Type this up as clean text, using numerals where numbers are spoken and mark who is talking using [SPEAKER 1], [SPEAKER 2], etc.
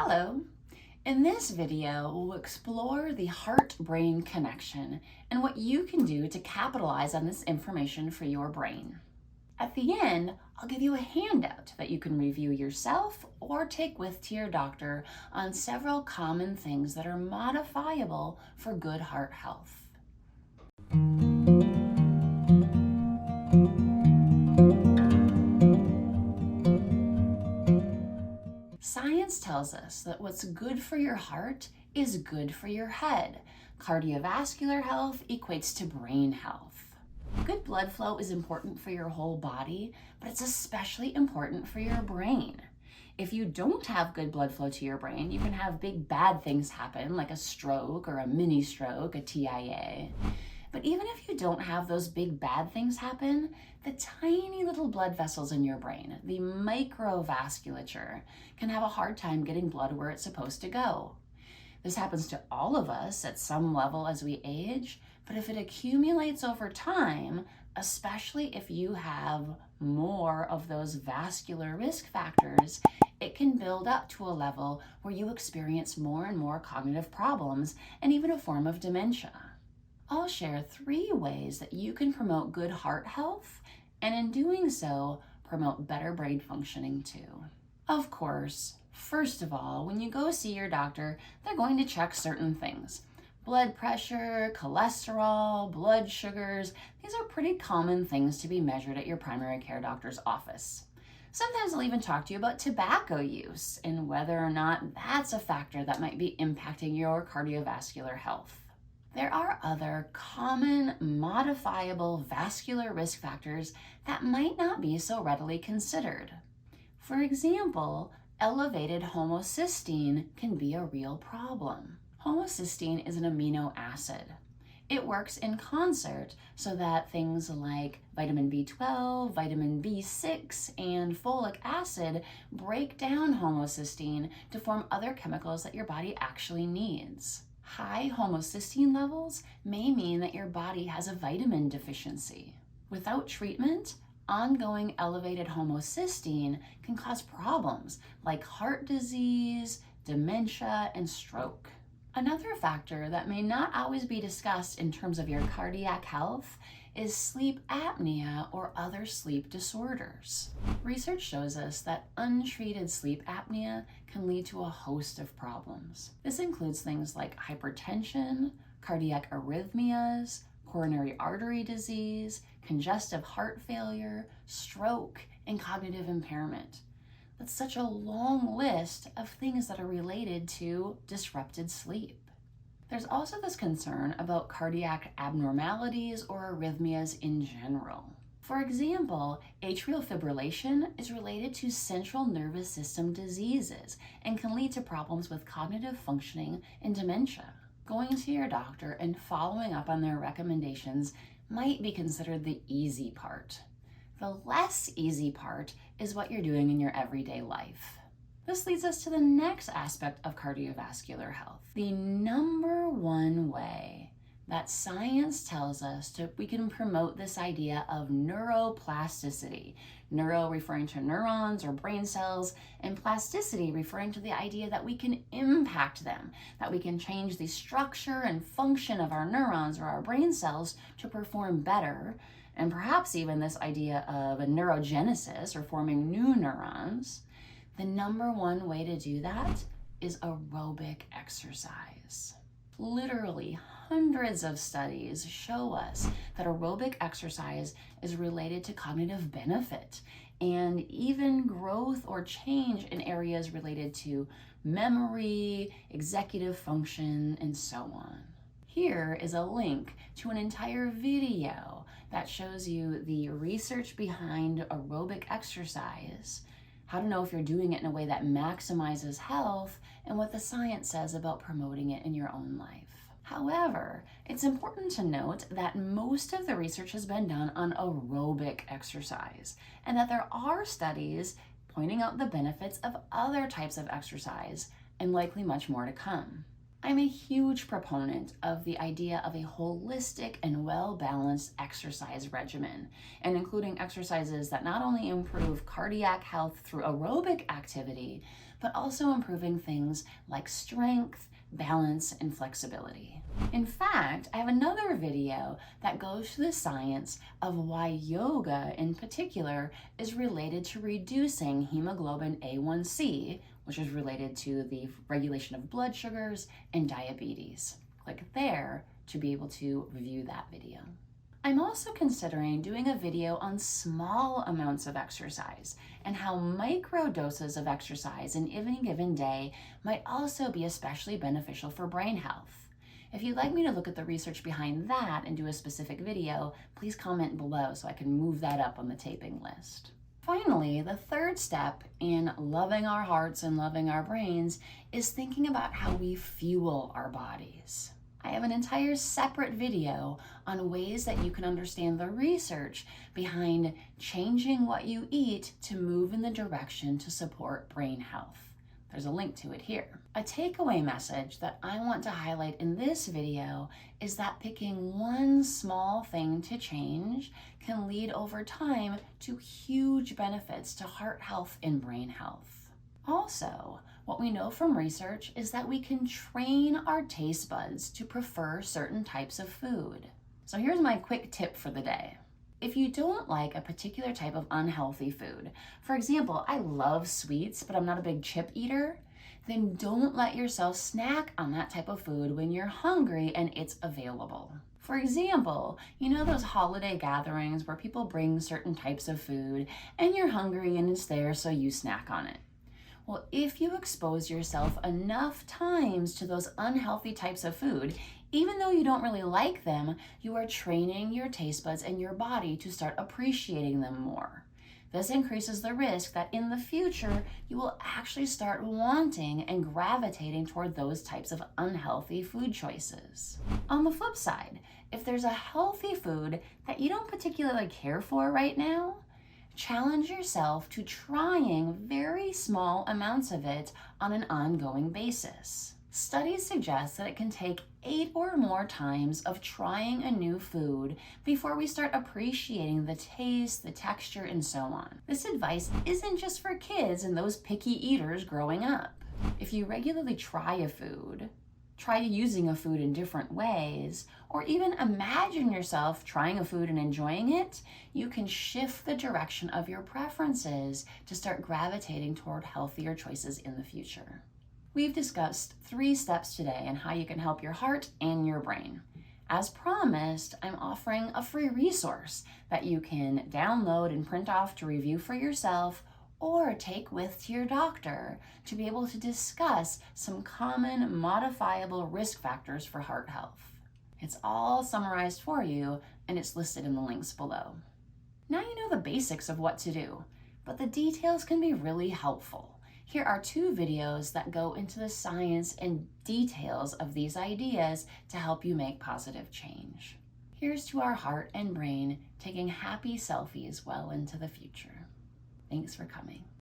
[SPEAKER 1] Hello. In this video, we'll explore the heart-brain connection and what you can do to capitalize on this information for your brain. At the end, I'll give you a handout that you can review yourself or take with to your doctor on several common things that are modifiable for good heart health. Science tells us that what's good for your heart is good for your head. Cardiovascular health equates to brain health. Good blood flow is important for your whole body, but it's especially important for your brain. If you don't have good blood flow to your brain, you can have big bad things happen, like a stroke or a mini stroke, a TIA. But even if you don't have those big bad things happen, the tiny little blood vessels in your brain, the microvasculature, can have a hard time getting blood where it's supposed to go. This happens to all of us at some level as we age, but if it accumulates over time, especially if you have more of those vascular risk factors, it can build up to a level where you experience more and more cognitive problems and even a form of dementia. I'll share 3 ways that you can promote good heart health, and in doing so, promote better brain functioning too. Of course, first of all, when you go see your doctor, they're going to check certain things. Blood pressure, cholesterol, blood sugars, these are pretty common things to be measured at your primary care doctor's office. Sometimes they'll even talk to you about tobacco use and whether or not that's a factor that might be impacting your cardiovascular health. There are other common modifiable vascular risk factors that might not be so readily considered. For example, elevated homocysteine can be a real problem. Homocysteine is an amino acid. It works in concert so that things like vitamin B12, vitamin B6, and folic acid break down homocysteine to form other chemicals that your body actually needs. High homocysteine levels may mean that your body has a vitamin deficiency. Without treatment, ongoing elevated homocysteine can cause problems like heart disease, dementia, and stroke. Another factor that may not always be discussed in terms of your cardiac health is sleep apnea or other sleep disorders. Research shows us that untreated sleep apnea can lead to a host of problems. This includes things like hypertension, cardiac arrhythmias, coronary artery disease, congestive heart failure, stroke, and cognitive impairment. That's such a long list of things that are related to disrupted sleep. There's also this concern about cardiac abnormalities or arrhythmias in general. For example, atrial fibrillation is related to central nervous system diseases and can lead to problems with cognitive functioning and dementia. Going to your doctor and following up on their recommendations might be considered the easy part. The less easy part is what you're doing in your everyday life. This leads us to the next aspect of cardiovascular health. The number one way that science tells us we can promote this idea of neuroplasticity. Neuro referring to neurons or brain cells, and plasticity referring to the idea that we can impact them, that we can change the structure and function of our neurons or our brain cells to perform better, and perhaps even this idea of a neurogenesis or forming new neurons. The number one way to do that is aerobic exercise. Literally hundreds of studies show us that aerobic exercise is related to cognitive benefit and even growth or change in areas related to memory, executive function, and so on. Here is a link to an entire video that shows you the research behind aerobic exercise, how to know if you're doing it in a way that maximizes health, and what the science says about promoting it in your own life. However, it's important to note that most of the research has been done on aerobic exercise, and that there are studies pointing out the benefits of other types of exercise, and likely much more to come. I'm a huge proponent of the idea of a holistic and well-balanced exercise regimen, and including exercises that not only improve cardiac health through aerobic activity, but also improving things like strength, balance, and flexibility. In fact, I have another video that goes through the science of why yoga in particular is related to reducing hemoglobin A1C, which is related to the regulation of blood sugars and diabetes. Click there to be able to review that video. I'm also considering doing a video on small amounts of exercise and how micro doses of exercise in any given day might also be especially beneficial for brain health. If you'd like me to look at the research behind that and do a specific video, please comment below so I can move that up on the taping list. Finally, the third step in loving our hearts and loving our brains is thinking about how we fuel our bodies. I have an entire separate video on ways that you can understand the research behind changing what you eat to move in the direction to support brain health. There's a link to it here. A takeaway message that I want to highlight in this video is that picking one small thing to change can lead over time to huge benefits to heart health and brain health. Also, what we know from research is that we can train our taste buds to prefer certain types of food. So here's my quick tip for the day. If you don't like a particular type of unhealthy food, for example, I love sweets, but I'm not a big chip eater, then don't let yourself snack on that type of food when you're hungry and it's available. For example, you know those holiday gatherings where people bring certain types of food and you're hungry and it's there, so you snack on it. Well, if you expose yourself enough times to those unhealthy types of food, even though you don't really like them, you are training your taste buds and your body to start appreciating them more. This increases the risk that in the future, you will actually start wanting and gravitating toward those types of unhealthy food choices. On the flip side, if there's a healthy food that you don't particularly care for right now, challenge yourself to trying very small amounts of it on an ongoing basis. Studies suggest that it can take 8 or more times of trying a new food before we start appreciating the taste, the texture, and so on. This advice isn't just for kids and those picky eaters growing up. If you regularly try a food, try using a food in different ways, or even imagine yourself trying a food and enjoying it, you can shift the direction of your preferences to start gravitating toward healthier choices in the future. We've discussed 3 steps today on how you can help your heart and your brain. As promised, I'm offering a free resource that you can download and print off to review for yourself or take with to your doctor to be able to discuss some common modifiable risk factors for heart health. It's all summarized for you and it's listed in the links below. Now you know the basics of what to do, but the details can be really helpful. Here are 2 videos that go into the science and details of these ideas to help you make positive change. Here's to our heart and brain taking happy selfies well into the future. Thanks for coming.